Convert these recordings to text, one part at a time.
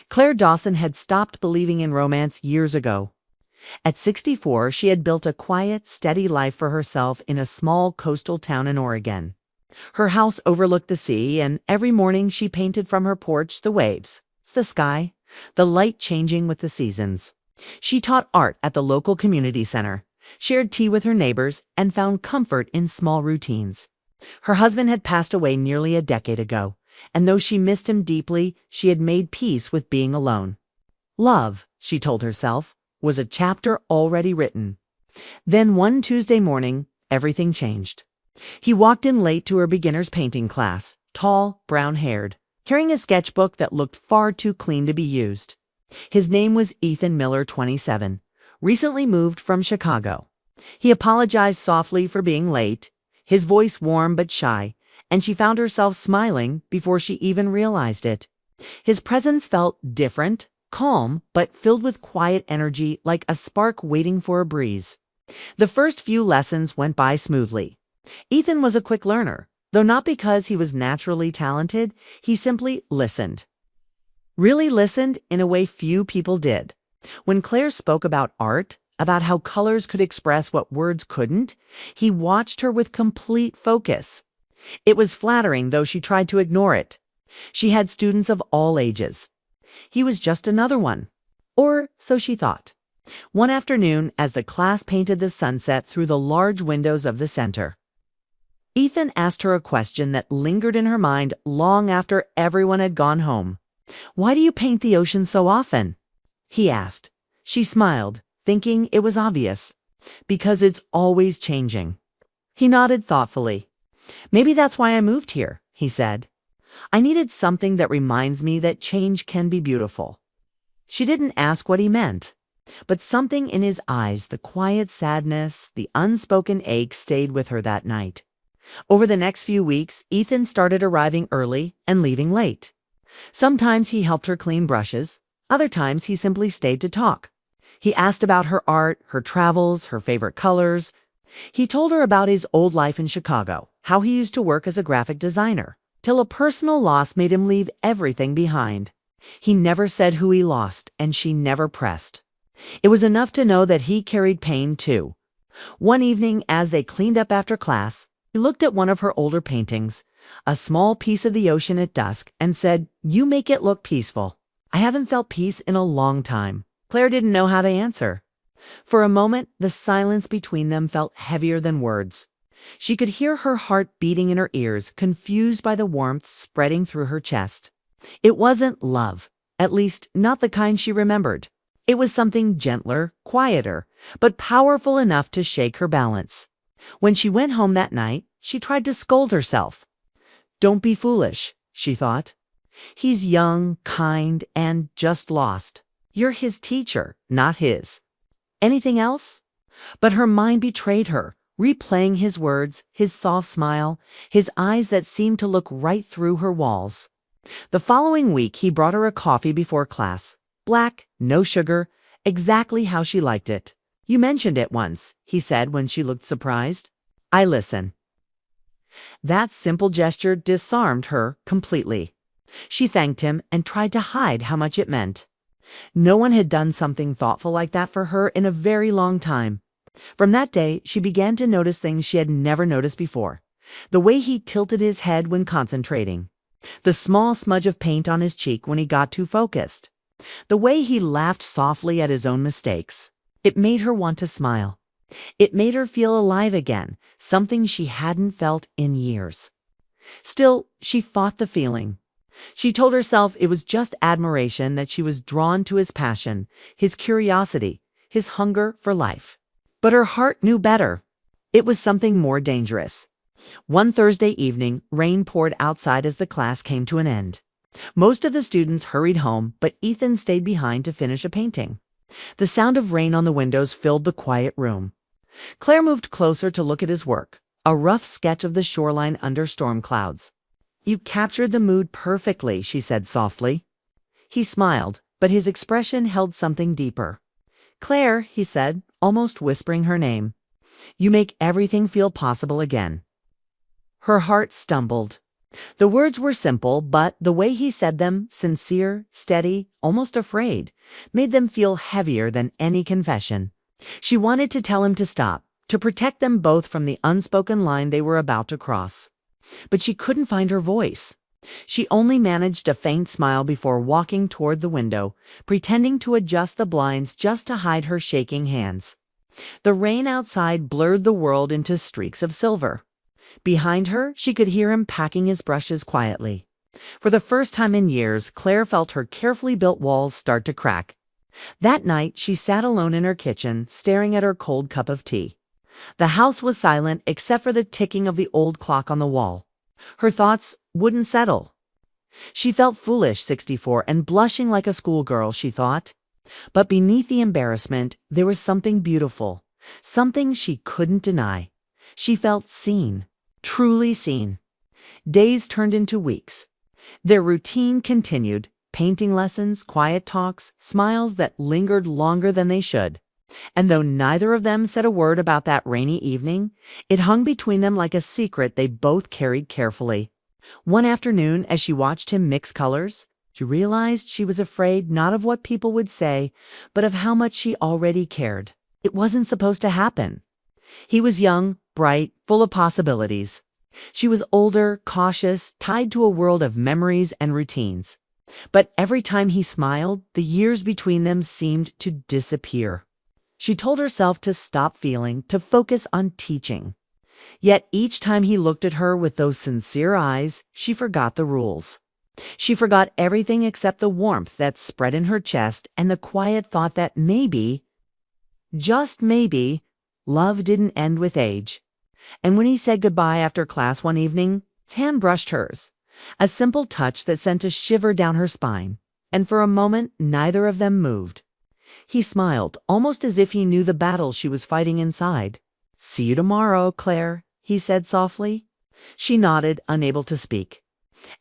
Claire Dawson had stopped believing in romance years ago. At 64, she had built a quiet, steady life for herself in a small coastal town in Oregon. Her house overlooked the sea, and every morning she painted from her porch the waves, the sky, the light changing with the seasons. She taught art at the local community center, shared tea with her neighbors, and found comfort in small routines. Her husband had passed away nearly a decade ago, and though she missed him deeply, she had made peace with being alone. Love, she told herself, was a chapter already written. Then one Tuesday morning, everything changed. He walked in late to her beginner's painting class, tall, brown-haired, carrying a sketchbook that looked far too clean to be used. His name was Ethan Miller, 27, recently moved from Chicago. He apologized softly for being late, his voice warm but shy, and she found herself smiling before she even realized it. His presence felt different, calm, but filled with quiet energy like a spark waiting for a breeze. The first few lessons went by smoothly. Ethan was a quick learner, though not because he was naturally talented, he simply listened. Really listened in a way few people did. When Claire spoke about art, about how colors could express what words couldn't, he watched her with complete focus. It was flattering, though she tried to ignore it. She had students of all ages. He was just another one. Or so she thought. One afternoon, as the class painted the sunset through the large windows of the center, Ethan asked her a question that lingered in her mind long after everyone had gone home. "Why do you paint the ocean so often?" he asked. She smiled, thinking it was obvious. "Because it's always changing." He nodded thoughtfully. "Maybe that's why I moved here," he said. "I needed something that reminds me that change can be beautiful." She didn't ask what he meant, but something in his eyes, the quiet sadness, the unspoken ache, stayed with her that night. Over the next few weeks, Ethan started arriving early and leaving late. Sometimes he helped her clean brushes. Other times he simply stayed to talk. He asked about her art, her travels, her favorite colors. He told her about his old life in Chicago, how he used to work as a graphic designer, till a personal loss made him leave everything behind. He never said who he lost, and she never pressed. It was enough to know that he carried pain too. One evening, as they cleaned up after class, he looked at one of her older paintings, a small piece of the ocean at dusk, and said, "You make it look peaceful." "I haven't felt peace in a long time." Claire didn't know how to answer. For a moment, the silence between them felt heavier than words. She could hear her heart beating in her ears, confused by the warmth spreading through her chest. It wasn't love, at least not the kind she remembered. It was something gentler, quieter, but powerful enough to shake her balance. When she went home that night, she tried to scold herself. "Don't be foolish," she thought. "He's young, kind, and just lost. You're his teacher, not his." Anything else? But her mind betrayed her, replaying his words, his soft smile, his eyes that seemed to look right through her walls. The following week, he brought her a coffee before class. Black, no sugar, exactly how she liked it. "You mentioned it once," he said when she looked surprised. "I listen." That simple gesture disarmed her completely. She thanked him and tried to hide how much it meant. No one had done something thoughtful like that for her in a very long time. From that day, she began to notice things she had never noticed before. The way he tilted his head when concentrating. The small smudge of paint on his cheek when he got too focused. The way he laughed softly at his own mistakes. It made her want to smile. It made her feel alive again, something she hadn't felt in years. Still, she fought the feeling. She told herself it was just admiration, that she was drawn to his passion, his curiosity, his hunger for life. But her heart knew better. It was something more dangerous. One Thursday evening, rain poured outside as the class came to an end. Most of the students hurried home, but Ethan stayed behind to finish a painting. The sound of rain on the windows filled the quiet room. Claire moved closer to look at his work, a rough sketch of the shoreline under storm clouds. "You captured the mood perfectly," she said softly. He smiled, but his expression held something deeper. "Claire," he said, almost whispering her name, "you make everything feel possible again." Her heart stumbled. The words were simple, but the way he said them, sincere, steady, almost afraid, made them feel heavier than any confession. She wanted to tell him to stop, to protect them both from the unspoken line they were about to cross. But she couldn't find her voice. She only managed a faint smile before walking toward the window, pretending to adjust the blinds just to hide her shaking hands. The rain outside blurred the world into streaks of silver. Behind her, she could hear him packing his brushes quietly. For the first time in years, Claire felt her carefully built walls start to crack. That night, she sat alone in her kitchen, staring at her cold cup of tea. The house was silent except for the ticking of the old clock on the wall. Her thoughts wouldn't settle. She felt foolish, 64, and blushing like a schoolgirl, she thought. But beneath the embarrassment, there was something beautiful, something she couldn't deny. She felt seen, truly seen. Days turned into weeks. Their routine continued, painting lessons, quiet talks, smiles that lingered longer than they should. And though neither of them said a word about that rainy evening, it hung between them like a secret they both carried carefully. One afternoon, as she watched him mix colors, she realized she was afraid not of what people would say, but of how much she already cared. It wasn't supposed to happen. He was young, bright, full of possibilities. She was older, cautious, tied to a world of memories and routines. But every time he smiled, the years between them seemed to disappear. She told herself to stop feeling, to focus on teaching. Yet each time he looked at her with those sincere eyes, she forgot the rules. She forgot everything except the warmth that spread in her chest and the quiet thought that maybe, just maybe, love didn't end with age. And when he said goodbye after class one evening, his hand brushed hers, a simple touch that sent a shiver down her spine, and for a moment neither of them moved. He smiled, almost as if he knew the battle she was fighting inside. "See you tomorrow, Claire," he said softly. She nodded, unable to speak.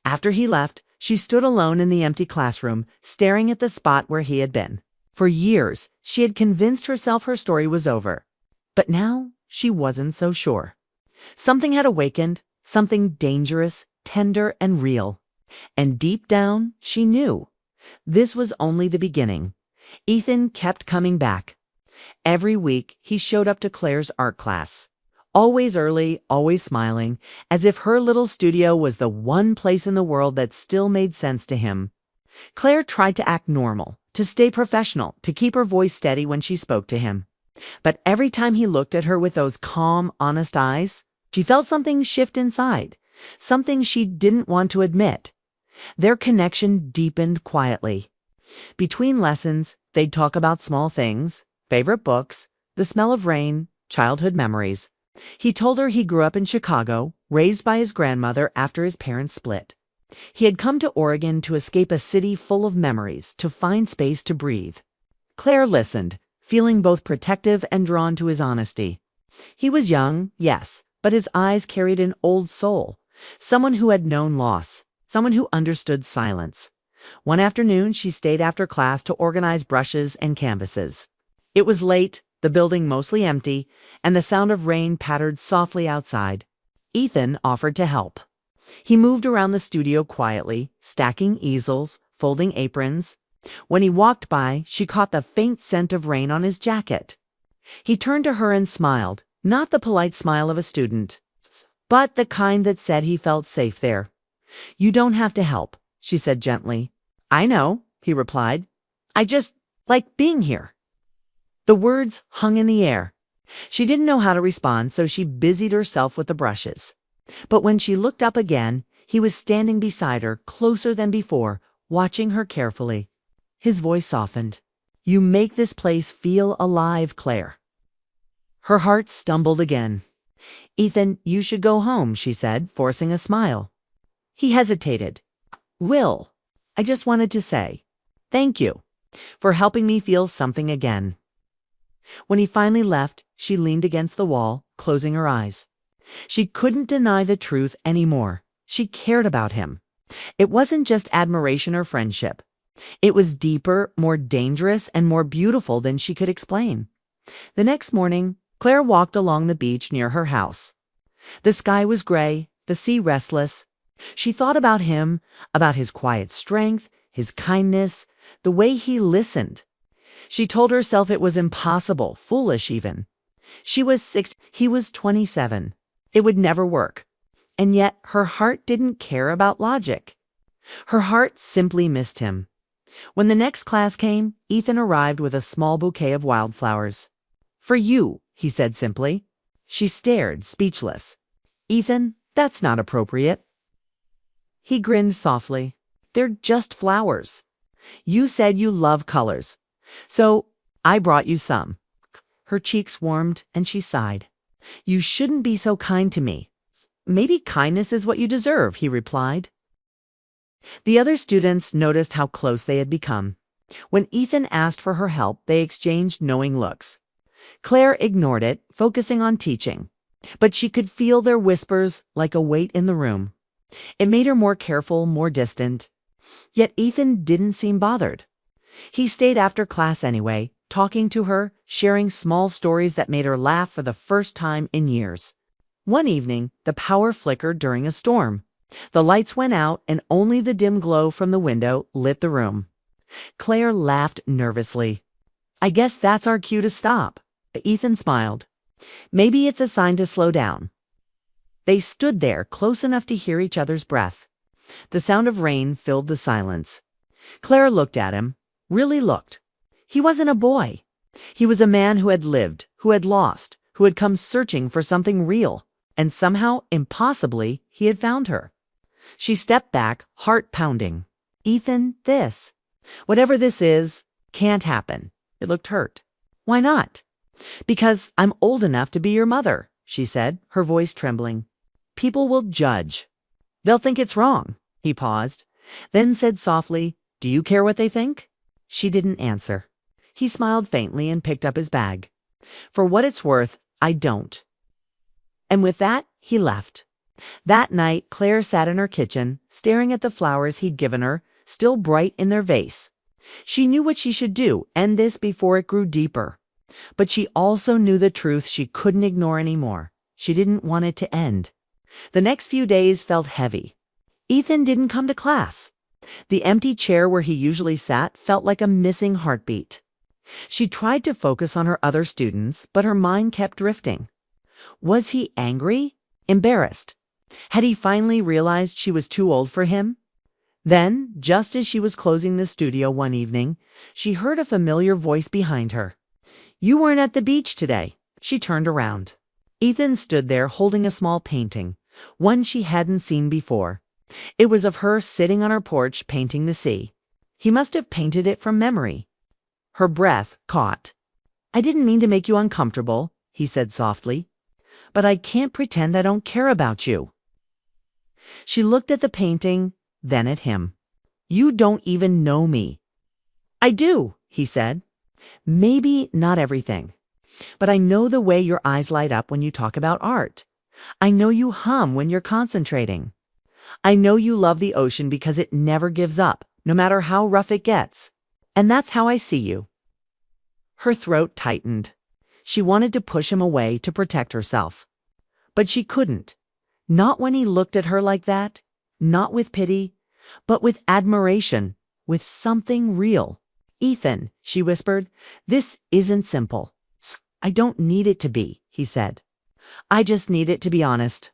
After he left, she stood alone in the empty classroom, staring at the spot where he had been. For years, she had convinced herself her story was over. But now, she wasn't so sure. Something had awakened, something dangerous, tender, and real. And deep down, she knew. This was only the beginning. Ethan kept coming back. Every week, he showed up to Claire's art class. Always early, always smiling, as if her little studio was the one place in the world that still made sense to him. Claire tried to act normal, to stay professional, to keep her voice steady when she spoke to him. But every time he looked at her with those calm, honest eyes, she felt something shift inside, something she didn't want to admit. Their connection deepened quietly. Between lessons, they'd talk about small things, favorite books, the smell of rain, childhood memories. He told her he grew up in Chicago, raised by his grandmother after his parents split. He had come to Oregon to escape a city full of memories, to find space to breathe. Claire listened, feeling both protective and drawn to his honesty. He was young, yes, but his eyes carried an old soul, someone who had known loss, someone who understood silence. One afternoon, she stayed after class to organize brushes and canvases. It was late, the building mostly empty, and the sound of rain pattered softly outside. Ethan offered to help. He moved around the studio quietly, stacking easels, folding aprons. When he walked by, she caught the faint scent of rain on his jacket. He turned to her and smiled, not the polite smile of a student, but the kind that said he felt safe there. "You don't have to help," she said gently. "I know," he replied. "I just like being here." The words hung in the air. She didn't know how to respond, so she busied herself with the brushes. But when she looked up again, he was standing beside her, closer than before, watching her carefully. His voice softened. "You make this place feel alive, Claire." Her heart stumbled again. "Ethan, you should go home," she said, forcing a smile. He hesitated. "Will, I just wanted to say thank you for helping me feel something again." When he finally left, she leaned against the wall, closing her eyes. She couldn't deny the truth anymore. She cared about him. It wasn't just admiration or friendship. It was deeper, more dangerous, and more beautiful than she could explain. The next morning, Claire walked along the beach near her house. The sky was gray, the sea restless, She thought about him, about his quiet strength, his kindness, the way he listened. She told herself it was impossible, foolish even. She was 6, he was 27. It would never work. And yet her heart didn't care about logic. Her heart simply missed him. When the next class came, Ethan arrived with a small bouquet of wildflowers. "For you," he said simply. She stared, speechless. "Ethan, that's not appropriate." He grinned softly. "They're just flowers. You said you love colors. So I brought you some." Her cheeks warmed and she sighed. "You shouldn't be so kind to me." "Maybe kindness is what you deserve," he replied. The other students noticed how close they had become. When Ethan asked for her help, they exchanged knowing looks. Claire ignored it, focusing on teaching. But she could feel their whispers like a weight in the room. It made her more careful, more distant. Yet Ethan didn't seem bothered. He stayed after class anyway, talking to her, sharing small stories that made her laugh for the first time in years. One evening, the power flickered during a storm. The lights went out and only the dim glow from the window lit the room. Claire laughed nervously. "I guess that's our cue to stop." Ethan smiled. "Maybe it's a sign to slow down." They stood there, close enough to hear each other's breath. The sound of rain filled the silence. Claire looked at him, really looked. He wasn't a boy. He was a man who had lived, who had lost, who had come searching for something real, and somehow, impossibly, he had found her. She stepped back, heart pounding. "Ethan, whatever this is, can't happen." It looked hurt. "Why not?" "Because I'm old enough to be your mother," she said, her voice trembling. "People will judge. They'll think it's wrong." He paused, then said softly, "Do you care what they think?" She didn't answer. He smiled faintly and picked up his bag. "For what it's worth, I don't." And with that, he left. That night, Claire sat in her kitchen, staring at the flowers he'd given her, still bright in their vase. She knew what she should do, end this before it grew deeper. But she also knew the truth she couldn't ignore anymore. She didn't want it to end. The next few days felt heavy. Ethan didn't come to class. The empty chair where he usually sat felt like a missing heartbeat. She tried to focus on her other students, but her mind kept drifting. Was he angry? Embarrassed? Had he finally realized she was too old for him? Then, just as she was closing the studio one evening, she heard a familiar voice behind her. "You weren't at the beach today." She turned around. Ethan stood there holding a small painting, one she hadn't seen before. It was of her sitting on her porch painting the sea. He must have painted it from memory. Her breath caught. "I didn't mean to make you uncomfortable," he said softly, "but I can't pretend I don't care about you." She looked at the painting, then at him. "You don't even know me." "I do," he said. "Maybe not everything, but I know the way your eyes light up when you talk about art. I know you hum when you're concentrating. I know you love the ocean because it never gives up, no matter how rough it gets. And that's how I see you." Her throat tightened. She wanted to push him away to protect herself. But she couldn't. Not when he looked at her like that. Not with pity, but with admiration, with something real. "Ethan," she whispered, "this isn't simple." "I don't need it to be," he said. "I just need it to be honest."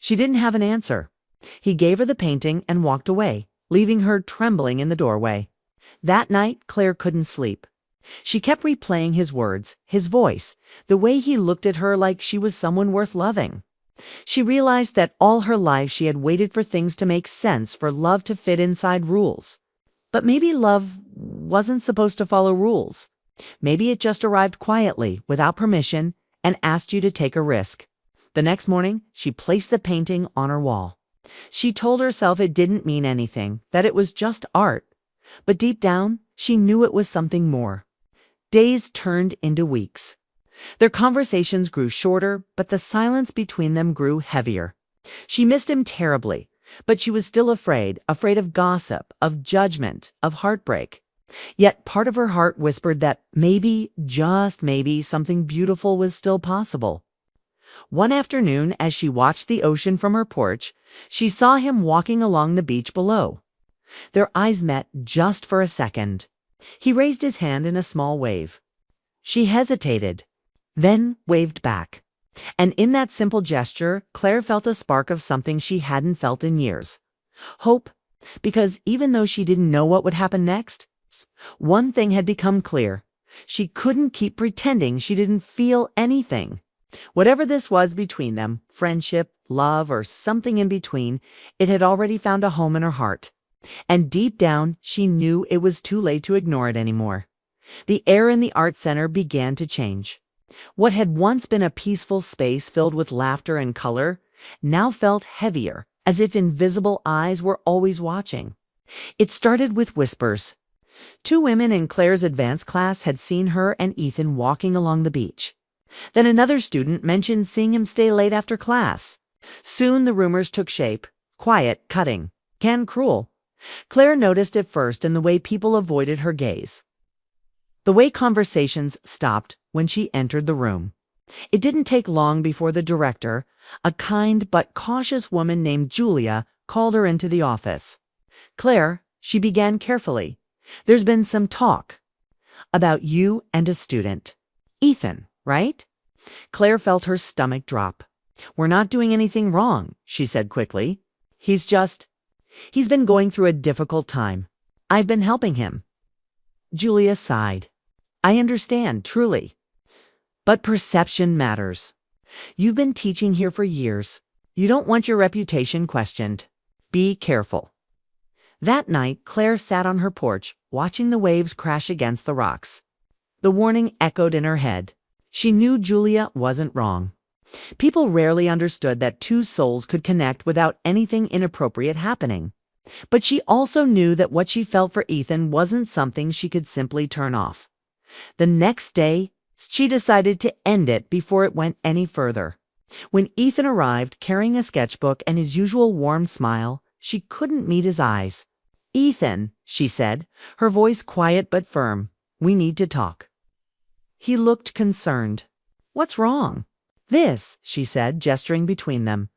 She didn't have an answer. He gave her the painting and walked away, leaving her trembling in the doorway. That night, Claire couldn't sleep. She kept replaying his words, his voice, the way he looked at her like she was someone worth loving. She realized that all her life she had waited for things to make sense, for love to fit inside rules. But maybe love wasn't supposed to follow rules. Maybe it just arrived quietly, without permission, and asked you to take a risk. The next morning, she placed the painting on her wall. She told herself it didn't mean anything, that it was just art. But deep down, she knew it was something more. Days turned into weeks. Their conversations grew shorter, but the silence between them grew heavier. She missed him terribly, but she was still afraid of gossip, of judgment, of heartbreak. Yet part of her heart whispered that maybe, just maybe, something beautiful was still possible. One afternoon, as she watched the ocean from her porch, she saw him walking along the beach below. Their eyes met just for a second. He raised his hand in a small wave. She hesitated, then waved back. And in that simple gesture, Claire felt a spark of something she hadn't felt in years. Hope, because even though she didn't know what would happen next, one thing had become clear. She couldn't keep pretending she didn't feel anything. Whatever this was between them, friendship, love, or something in between, it had already found a home in her heart. And deep down, she knew it was too late to ignore it anymore. The air in the art center began to change. What had once been a peaceful space filled with laughter and color now felt heavier, as if invisible eyes were always watching. It started with whispers. Two women in Claire's advanced class had seen her and Ethan walking along the beach. Then another student mentioned seeing him stay late after class. Soon the rumors took shape. Quiet, cutting, and cruel. Claire noticed it first in the way people avoided her gaze. The way conversations stopped when she entered the room. It didn't take long before the director, a kind but cautious woman named Julia, called her into the office. "Claire," she began carefully, "there's been some talk about you and a student. Ethan, right?" Claire felt her stomach drop. "We're not doing anything wrong," she said quickly. He's been going through a difficult time. I've been helping him." Julia sighed. "I understand, truly. But perception matters. You've been teaching here for years. You don't want your reputation questioned. Be careful." That night, Claire sat on her porch, watching the waves crash against the rocks. The warning echoed in her head. She knew Julia wasn't wrong. People rarely understood that two souls could connect without anything inappropriate happening. But she also knew that what she felt for Ethan wasn't something she could simply turn off. The next day, she decided to end it before it went any further. When Ethan arrived, carrying a sketchbook and his usual warm smile, she couldn't meet his eyes. "Ethan," she said, her voice quiet but firm, "we need to talk." He looked concerned. "What's wrong?" "This," she said, gesturing between them.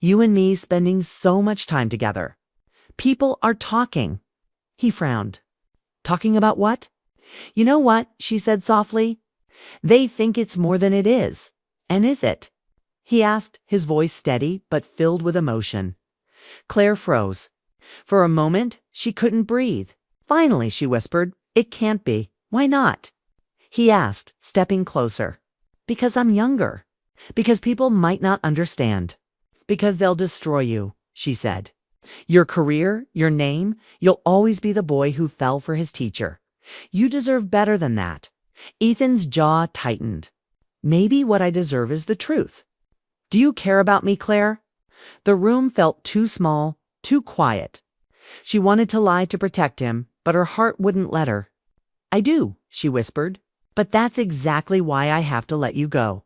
"You and me spending so much time together. People are talking." He frowned. "Talking about what?" "You know what?" she said softly. "They think it's more than it is. And is it?" he asked, his voice steady but filled with emotion. Claire froze. For a moment, she couldn't breathe. Finally, she whispered, "It can't be. Why not?" He asked, stepping closer. "Because I'm younger. Because people might not understand. Because they'll destroy you," she said. "Your career, your name, you'll always be the boy who fell for his teacher. You deserve better than that." Ethan's jaw tightened. "Maybe what I deserve is the truth. Do you care about me, Claire?" The room felt too small, too quiet. She wanted to lie to protect him, but her heart wouldn't let her. "I do," she whispered, "but that's exactly why I have to let you go."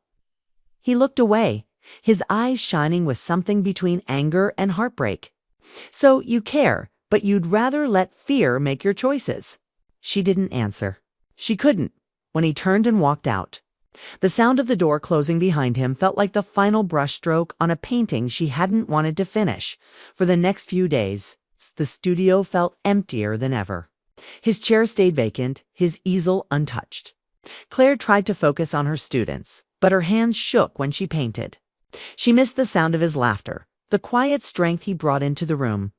He looked away, his eyes shining with something between anger and heartbreak. "So you care, but you'd rather let fear make your choices." She didn't answer. She couldn't, when he turned and walked out. The sound of the door closing behind him felt like the final brushstroke on a painting she hadn't wanted to finish. For the next few days, the studio felt emptier than ever. His chair stayed vacant, his easel untouched. Claire tried to focus on her students, but her hands shook when she painted. She missed the sound of his laughter, the quiet strength he brought into the room.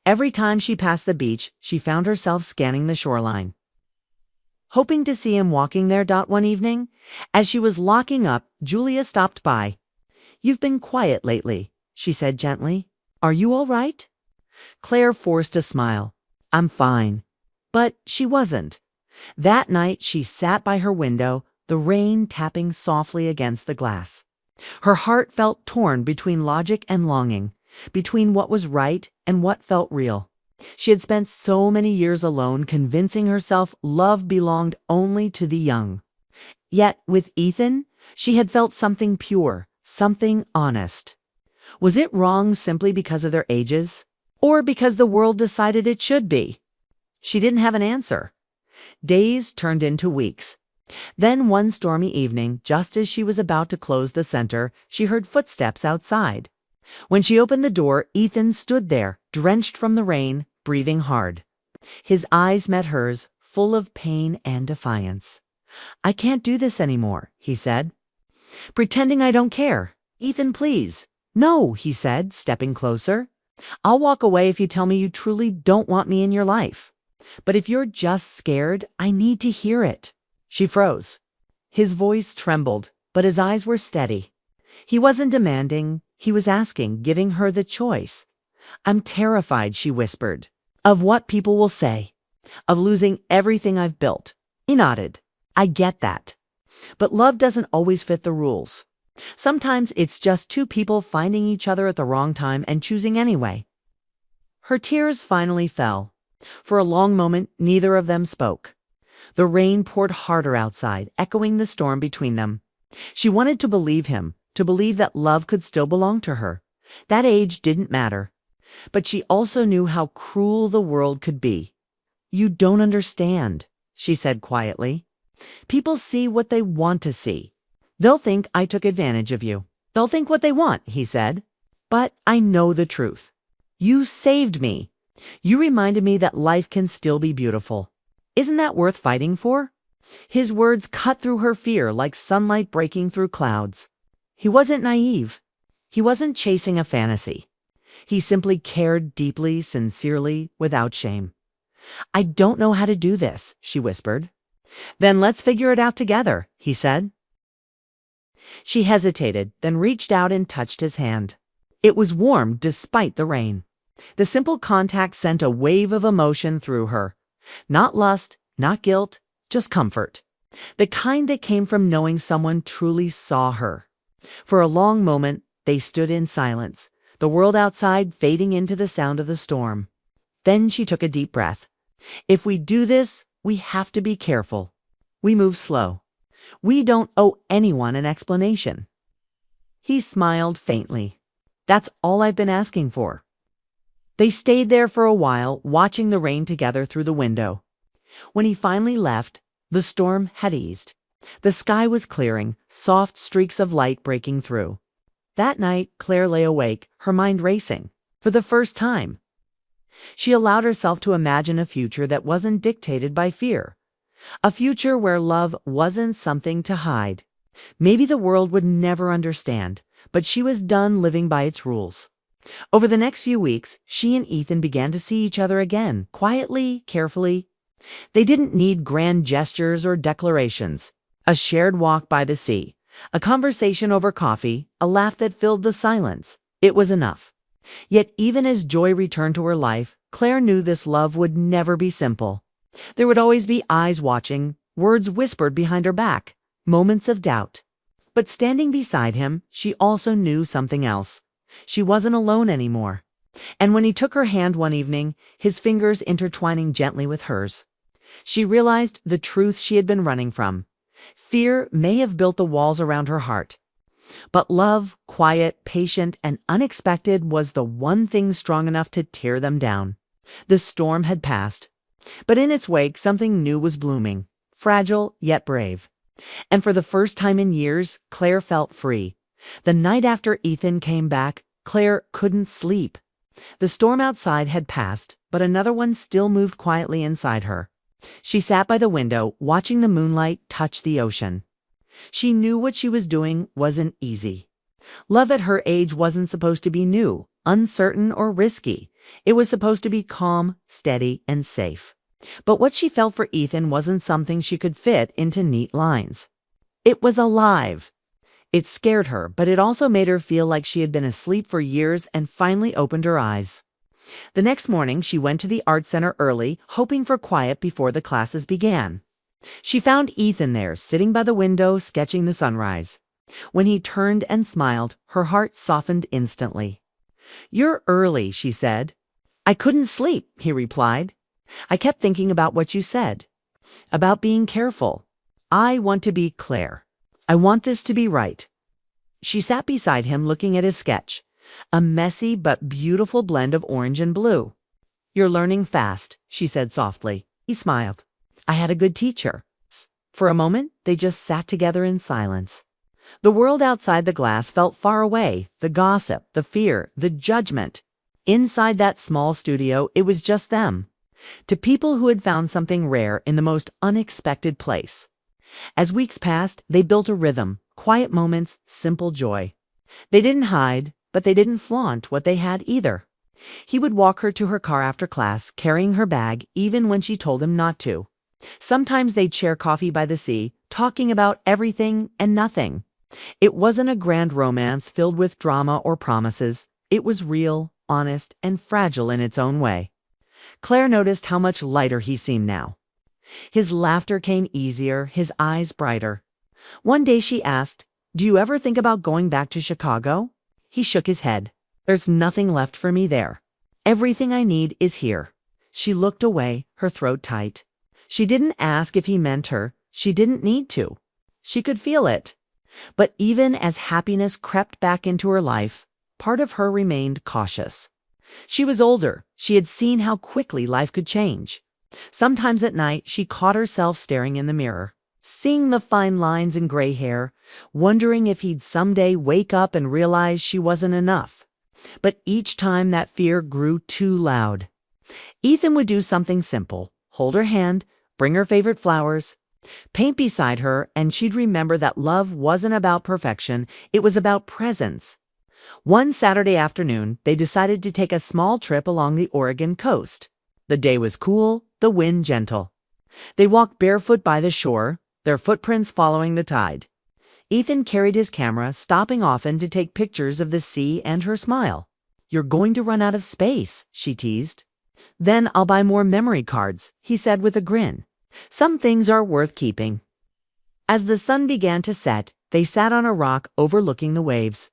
Every time she passed the beach, she found herself scanning the shoreline, hoping to see him walking there. One evening, as she was locking up, Julia stopped by. "You've been quiet lately," she said gently. "Are you all right?" Claire forced a smile. "I'm fine." But she wasn't. That night she sat by her window, the rain tapping softly against the glass. Her heart felt torn between logic and longing, between what was right and what felt real. She had spent so many years alone convincing herself love belonged only to the young. Yet with Ethan, she had felt something pure, something honest. Was it wrong simply because of their ages? Or because the world decided it should be? She didn't have an answer. Days turned into weeks. Then one stormy evening, just as she was about to close the center, she heard footsteps outside. When she opened the door, Ethan stood there, drenched from the rain, breathing hard. His eyes met hers, full of pain and defiance. "I can't do this anymore," he said. "Pretending I don't care. Ethan, please." "No," he said, stepping closer. "I'll walk away if you tell me you truly don't want me in your life. But if you're just scared, I need to hear it." She froze. His voice trembled, but his eyes were steady. He wasn't demanding, he was asking, giving her the choice. "I'm terrified," she whispered, "of what people will say, of losing everything I've built." He nodded. "I get that. But love doesn't always fit the rules. Sometimes it's just two people finding each other at the wrong time and choosing anyway." Her tears finally fell. For a long moment, neither of them spoke. The rain poured harder outside, echoing the storm between them. She wanted to believe him, to believe that love could still belong to her. That age didn't matter. But she also knew how cruel the world could be. "You don't understand," she said quietly. "People see what they want to see. They'll think I took advantage of you. They'll think what they want," he said. "But I know the truth. You saved me. You reminded me that life can still be beautiful. Isn't that worth fighting for?" His words cut through her fear like sunlight breaking through clouds. He wasn't naive. He wasn't chasing a fantasy. He simply cared deeply, sincerely, without shame. "I don't know how to do this," she whispered. "Then let's figure it out together," he said. She hesitated, then reached out and touched his hand. It was warm despite the rain. The simple contact sent a wave of emotion through her. Not lust, not guilt, just comfort. The kind that came from knowing someone truly saw her. For a long moment, they stood in silence, the world outside fading into the sound of the storm. Then she took a deep breath. "If we do this, we have to be careful. We move slow. We don't owe anyone an explanation." He smiled faintly. "That's all I've been asking for." They stayed there for a while, watching the rain together through the window. When he finally left, the storm had eased. The sky was clearing, soft streaks of light breaking through. That night, Claire lay awake, her mind racing. For the first time, she allowed herself to imagine a future that wasn't dictated by fear. A future where love wasn't something to hide. Maybe the world would never understand, but she was done living by its rules. Over the next few weeks, she and Ethan began to see each other again, quietly, carefully. They didn't need grand gestures or declarations. A shared walk by the sea, a conversation over coffee, a laugh that filled the silence. It was enough. Yet even as joy returned to her life, Claire knew this love would never be simple. There would always be eyes watching, words whispered behind her back, moments of doubt. But standing beside him, she also knew something else. She wasn't alone anymore. And when he took her hand one evening, his fingers intertwining gently with hers, she realized the truth she had been running from. Fear may have built the walls around her heart, but love, quiet, patient, and unexpected, was the one thing strong enough to tear them down. The storm had passed, but in its wake something new was blooming, fragile yet brave. And for the first time in years, Claire felt free. The night after Ethan came back, Claire couldn't sleep. The storm outside had passed, but another one still moved quietly inside her. She sat by the window, watching the moonlight touch the ocean. She knew what she was doing wasn't easy. Love at her age wasn't supposed to be new, uncertain, or risky. It was supposed to be calm, steady, and safe. But what she felt for Ethan wasn't something she could fit into neat lines. It was alive. It scared her, but it also made her feel like she had been asleep for years and finally opened her eyes. The next morning, she went to the art center early, hoping for quiet before the classes began. She found Ethan there, sitting by the window, sketching the sunrise. When he turned and smiled, her heart softened instantly. "You're early," she said. "I couldn't sleep," he replied. "I kept thinking about what you said, about being careful. I want to be Claire. I want this to be right." She sat beside him, looking at his sketch, a messy but beautiful blend of orange and blue. "You're learning fast," she said softly. He smiled. "I had a good teacher." For a moment, they just sat together in silence. The world outside the glass felt far away, the gossip, the fear, the judgment. Inside that small studio, it was just them. To people who had found something rare in the most unexpected place. As weeks passed, they built a rhythm, quiet moments, simple joy. They didn't hide, but they didn't flaunt what they had either. He would walk her to her car after class, carrying her bag, even when she told him not to. Sometimes they'd share coffee by the sea, talking about everything and nothing. It wasn't a grand romance filled with drama or promises. It was real, honest, and fragile in its own way. Claire noticed how much lighter he seemed now. His laughter came easier, his eyes brighter. One day she asked, "Do you ever think about going back to Chicago?" He shook his head. "There's nothing left for me there. Everything I need is here." She looked away, her throat tight. She didn't ask if he meant her. She didn't need to. She could feel it. But even as happiness crept back into her life, part of her remained cautious. She was older. She had seen how quickly life could change. Sometimes at night, she caught herself staring in the mirror, seeing the fine lines and gray hair, wondering if he'd someday wake up and realize she wasn't enough. But each time that fear grew too loud. Ethan would do something simple, hold her hand, bring her favorite flowers, paint beside her, and she'd remember that love wasn't about perfection, it was about presence. One Saturday afternoon, they decided to take a small trip along the Oregon coast. The day was cool, the wind gentle. They walked barefoot by the shore, their footprints following the tide. Ethan carried his camera, stopping often to take pictures of the sea and her smile. "You're going to run out of space," she teased. "Then I'll buy more memory cards," he said with a grin. "Some things are worth keeping." As the sun began to set, they sat on a rock overlooking the waves.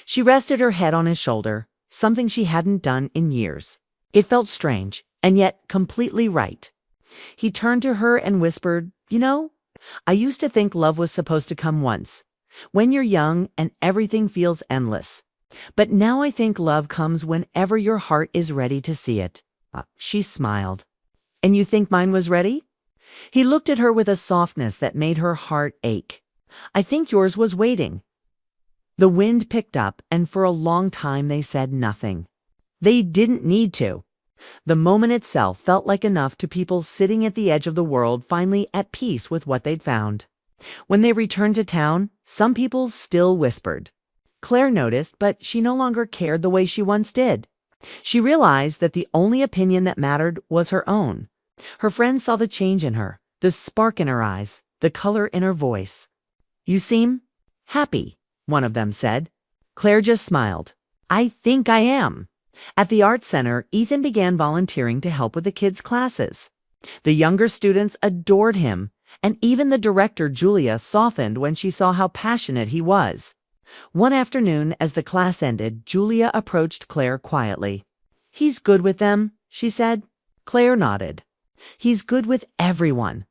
She rested her head on his shoulder, something she hadn't done in years. It felt strange, and yet completely right. He turned to her and whispered, "You know, I used to think love was supposed to come once, when you're young and everything feels endless. But now I think love comes whenever your heart is ready to see it." She smiled. "And you think mine was ready?" He looked at her with a softness that made her heart ache. "I think yours was waiting." The wind picked up, and for a long time they said nothing. They didn't need to. The moment itself felt like enough to people sitting at the edge of the world, finally at peace with what they'd found. When they returned to town, some people still whispered. Claire noticed, but she no longer cared the way she once did. She realized that the only opinion that mattered was her own. Her friends saw the change in her, the spark in her eyes, the color in her voice. "You seem happy," one of them said. Claire just smiled. "I think I am." At the art center, Ethan began volunteering to help with the kids' classes. The younger students adored him, and even the director, Julia, softened when she saw how passionate he was. One afternoon, as the class ended, Julia approached Claire quietly. "He's good with them," she said. Claire nodded. "He's good with everyone."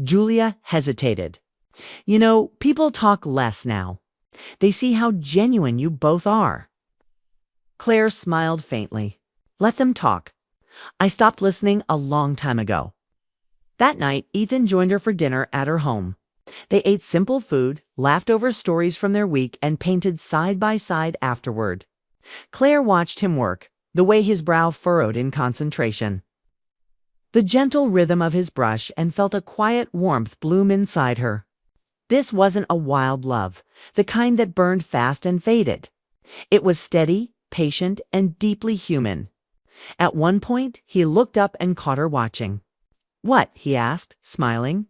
Julia hesitated. "You know, people talk less now. They see how genuine you both are." Claire smiled faintly. "Let them talk. I stopped listening a long time ago." That night, Ethan joined her for dinner at her home. They ate simple food, laughed over stories from their week, and painted side by side afterward. Claire watched him work, the way his brow furrowed in concentration. The gentle rhythm of his brush, and felt a quiet warmth bloom inside her. This wasn't a wild love, the kind that burned fast and faded. It was steady, patient, and deeply human. At one point, he looked up and caught her watching. "What?" he asked, smiling.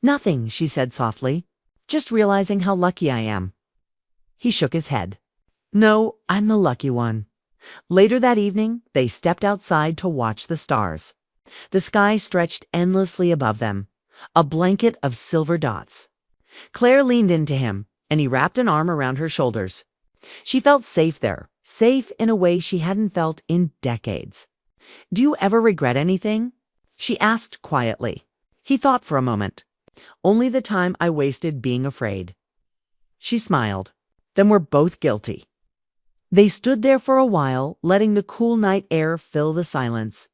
"Nothing," she said softly. "Just realizing how lucky I am." He shook his head. "No, I'm the lucky one." Later that evening, they stepped outside to watch the stars. The sky stretched endlessly above them, a blanket of silver dots. Claire leaned into him, and he wrapped an arm around her shoulders. She felt safe there, safe in a way she hadn't felt in decades. "Do you ever regret anything?" she asked quietly. He thought for a moment. "Only the time I wasted being afraid." She smiled. "Then we're both guilty." They stood there for a while, letting the cool night air fill the silence.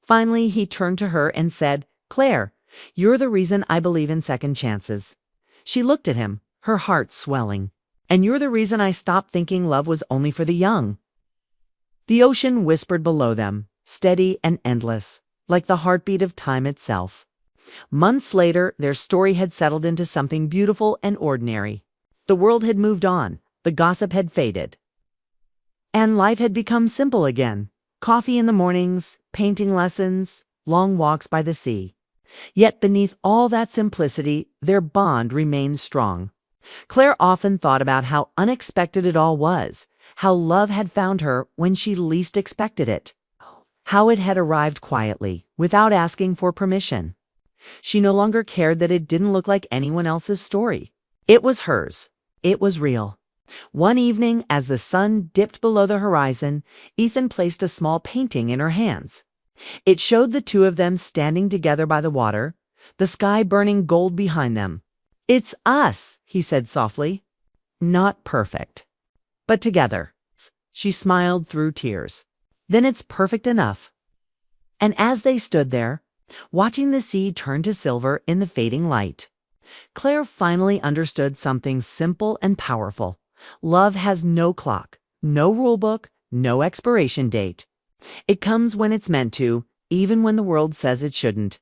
Finally, he turned to her and said, "Claire, You're the reason I believe in second chances." She looked at him, her heart swelling. "And you're the reason I stopped thinking love was only for the young." The ocean whispered below them, steady and endless, like the heartbeat of time itself. Months later, their story had settled into something beautiful and ordinary. The world had moved on, the gossip had faded, and life had become simple again. Coffee in the mornings, painting lessons, long walks by the sea. Yet beneath all that simplicity, their bond remained strong. Claire often thought about how unexpected it all was, how love had found her when she least expected it, how it had arrived quietly, without asking for permission. She no longer cared that it didn't look like anyone else's story. It was hers. It was real. One evening, as the sun dipped below the horizon, Ethan placed a small painting in her hands. It showed the two of them standing together by the water, the sky burning gold behind them. "It's us," he said softly. "Not perfect, but together." She smiled through tears. "Then it's perfect enough." And as they stood there, watching the sea turn to silver in the fading light, Claire finally understood something simple and powerful. Love has no clock, no rule book, no expiration date. It comes when it's meant to, even when the world says it shouldn't.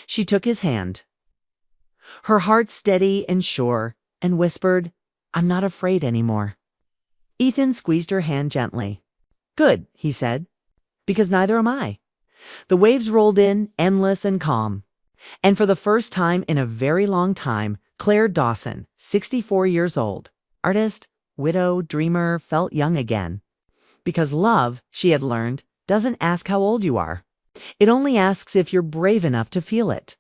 She took his hand, her heart steady and sure, and whispered, "I'm not afraid anymore." Ethan squeezed her hand gently. "Good," he said, "because neither am I." The waves rolled in, endless and calm. And for the first time in a very long time, Claire Dawson, 64 years old, artist, widow, dreamer, felt young again. Because love, she had learned, doesn't ask how old you are. It only asks if you're brave enough to feel it.